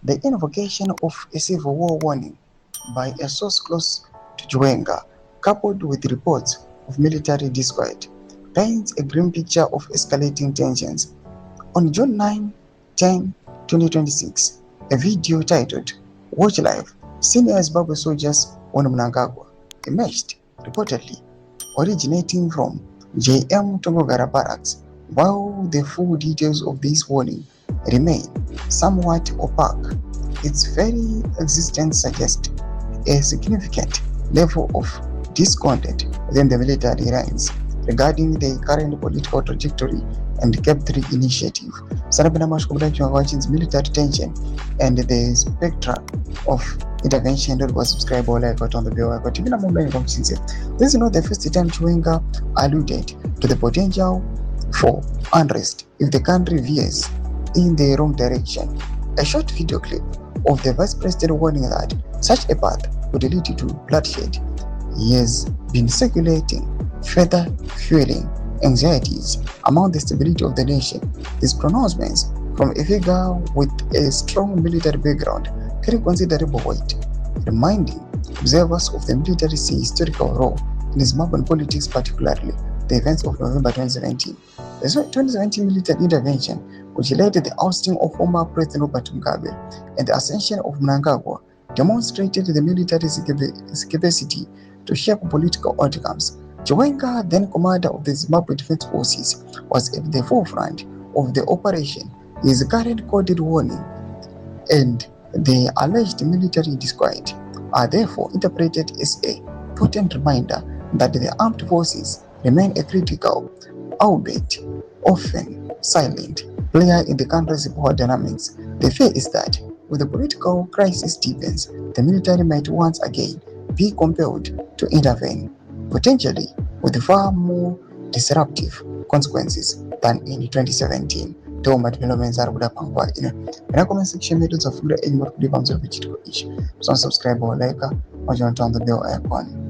The invocation of a civil war warning by a source close to Chiwenga, coupled with reports of military disquiet, paints a grim picture of escalating tensions. On June 9-10, 2026, a video titled "Watch Live: Senior Zimbabwe Soldiers on Mnangagwa" emerged, reportedly originating from JM Tongogara Barracks. While the full details of this warning remain somewhat opaque, its very existence suggests a significant level of discontent within the military ranks regarding the current political trajectory and Cap 3 initiative. Sarabina Mashkubla military tension and the spectra of intervention that was subscribed or like on the bill. But even a moment from since this is not the first time Chiwenga alluded to the potential for unrest if the country veers in the wrong direction. A short video clip of the vice president warning that such a path would lead to bloodshed has been circulating, further fueling anxieties among the stability of the nation. These pronouncements from a figure with a strong military background carry considerable weight, reminding observers of the military's historical role in Zimbabwean politics, particularly the events of November 2017. The 2017 military intervention, which led to the ousting of former President Robert Mugabe and the ascension of Mnangagwa, demonstrated the military's capacity to shape political outcomes. Chiwenga, then commander of the Zimbabwe Defense Forces, was at the forefront of the operation. His current coded warning and the alleged military disquiet are therefore interpreted as a potent reminder that the armed forces remain a critical, albeit often silent, player in the country's power dynamics. The fear is that when the political crisis deepens, the military might once again be compelled to intervene, potentially with far more disruptive consequences than in 2017. Toma developments are good upon what in a comment section methods of food and what could be on the digital issue. So subscribe or like or turn on the bell icon.